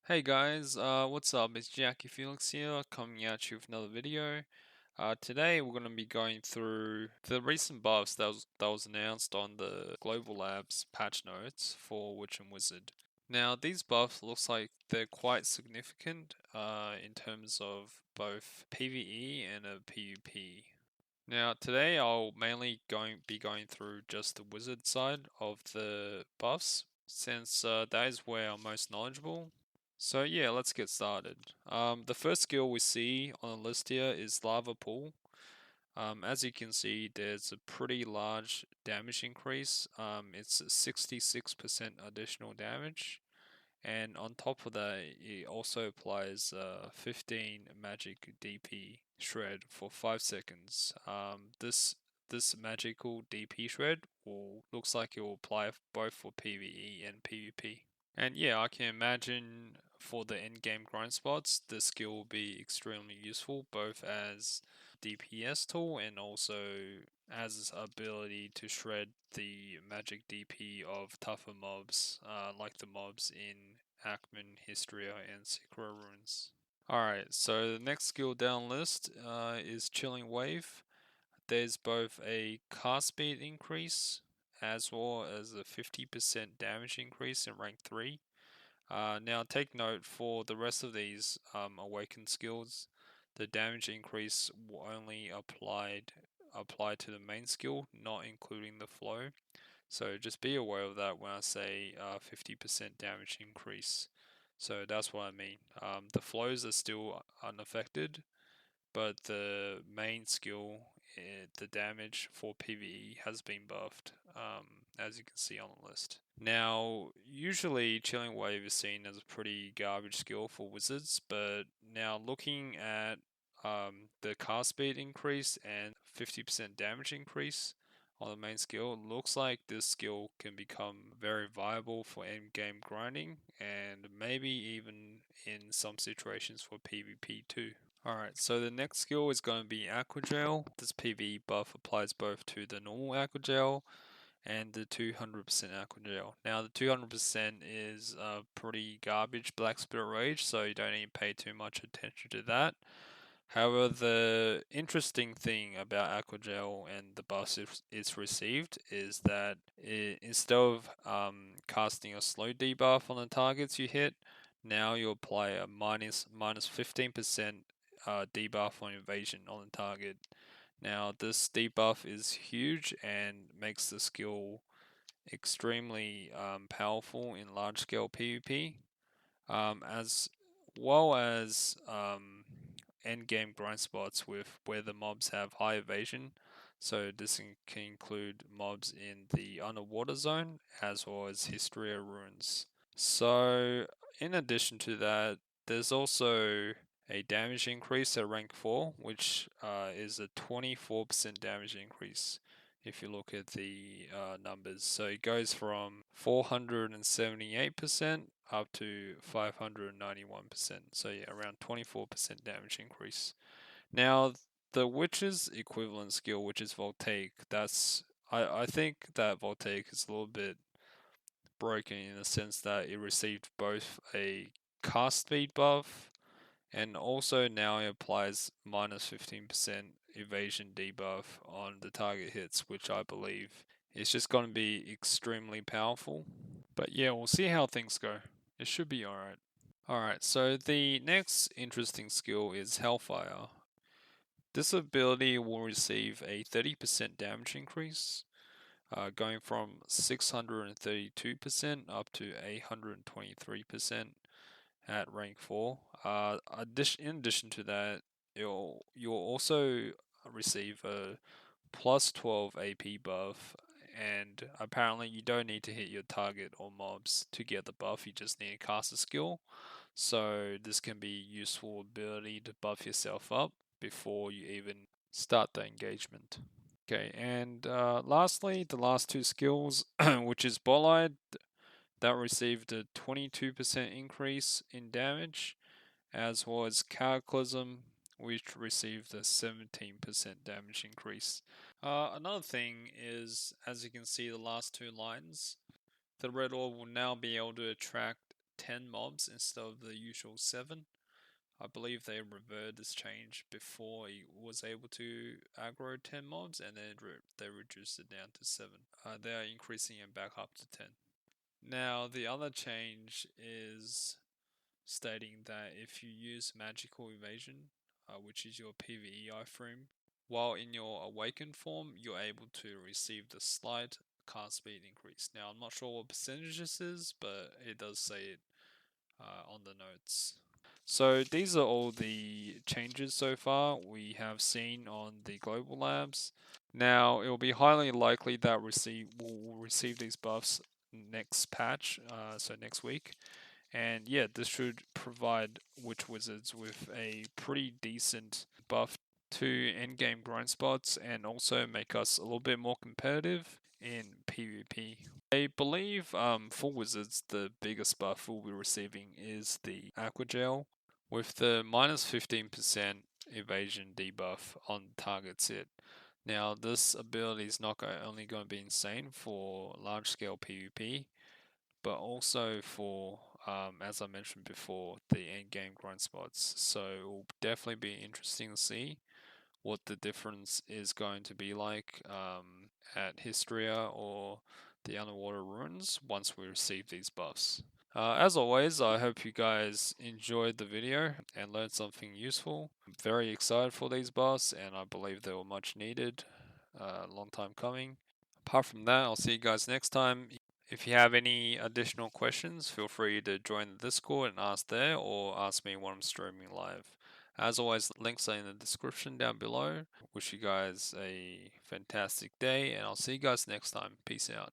Hey guys, what's up? It's Jackie Felix here, coming at you with another video. Today we're going to be going through the recent buffs that was announced on the Global Labs patch notes for Witch and Wizard. Now these buffs looks like they're quite significant in terms of both PvE and a PvP. Now today I'll mainly be going through just the Wizard side of the buffs, since that is where I'm most knowledgeable. So yeah, let's get started. The first skill we see on the list here is Lava Pool. As you can see, there's a pretty large damage increase. It's 66% additional damage, and on top of that, it also applies 15 magic DP shred for 5 seconds. This magical DP shred looks like it will apply both for PvE and PvP. And yeah, I can imagine for the end game grind spots, the skill will be extremely useful, both as DPS tool and also as ability to shred the magic DP of tougher mobs, like the mobs in Ackman, Histria, and Secra Runes. Alright, so the next skill down list is Chilling Wave. There's both a cast speed increase as well as a 50% damage increase in rank 3. Now take note, for the rest of these awakened skills, the damage increase will only apply to the main skill, not including the flow. So just be aware of that when I say 50% damage increase. So that's what I mean. The flows are still unaffected, but the main skill, the damage for PvE has been buffed, as you can see on the list. Now, usually Chilling Wave is seen as a pretty garbage skill for wizards, but now looking at the cast speed increase and 50% damage increase on the main skill, it looks like this skill can become very viable for end game grinding and maybe even in some situations for PvP too. Alright, so the next skill is going to be Aqua Gel. This PvE buff applies both to the normal Aqua Gel and the 200% Aqua Gel. Now the 200% is pretty garbage Black Spirit Rage, so you don't need to pay too much attention to that. However, the interesting thing about Aqua Gel and the buffs it's received is that instead of casting a slow debuff on the targets you hit, now you apply a minus 15% debuff on evasion on the target. Now this debuff is huge and makes the skill extremely powerful in large scale PvP, as well as end game grind spots with where the mobs have high evasion. So this can include mobs in the underwater zone as well as Histria ruins. So in addition to that, there's also a damage increase at rank 4, which is a 24% damage increase if you look at the numbers. So it goes from 478% up to 591%. So yeah, around 24% damage increase. Now, the Witch's equivalent skill, which is Voltaic, I think that Voltaic is a little bit broken in the sense that it received both a cast speed buff and also now it applies minus 15% evasion debuff on the target hits, which I believe is just going to be extremely powerful. But yeah, we'll see how things go. It should be alright. Alright, so the next interesting skill is Hellfire. This ability will receive a 30% damage increase, going from 632% up to 823% at rank 4. In addition to that, you'll also receive a plus 12 AP buff, and apparently you don't need to hit your target or mobs to get the buff, you just need to cast a skill. So this can be a useful ability to buff yourself up before you even start the engagement. Okay, and lastly, the last two skills, which is Bolide, that received a 22% increase in damage, as well as Cataclysm, which received a 17% damage increase. Another thing is, as you can see, the last two lines, the red orb will now be able to attract 10 mobs instead of the usual 7. I believe they reverted this change before he was able to aggro 10 mobs, and then they reduced it down to 7. They are increasing it back up to 10. Now, the other change is stating that if you use magical evasion, which is your PvE iframe, while in your awakened form, you're able to receive the slight cast speed increase. Now, I'm not sure what percentage this is, but it does say it on the notes. So these are all the changes so far we have seen on the global labs. Now, it will be highly likely that we'll receive these buffs next patch, so next week. And yeah, this should provide Witch Wizards with a pretty decent buff to endgame grind spots and also make us a little bit more competitive in PvP. I believe for Wizards, the biggest buff we'll be receiving is the Aqua Gel with the minus 15% evasion debuff on targets hit. Now, this ability is not only going to be insane for large scale PvP, but also for, as I mentioned before, the end game grind spots. So it will definitely be interesting to see what the difference is going to be like at Histria or the Underwater Ruins once we receive these buffs. As always, I hope you guys enjoyed the video and learned something useful. I'm very excited for these buffs, and I believe they were much needed. Long time coming. Apart from that, I'll see you guys next time. If you have any additional questions, feel free to join the Discord and ask there, or ask me when I'm streaming live. As always, links are in the description down below. Wish you guys a fantastic day, and I'll see you guys next time. Peace out.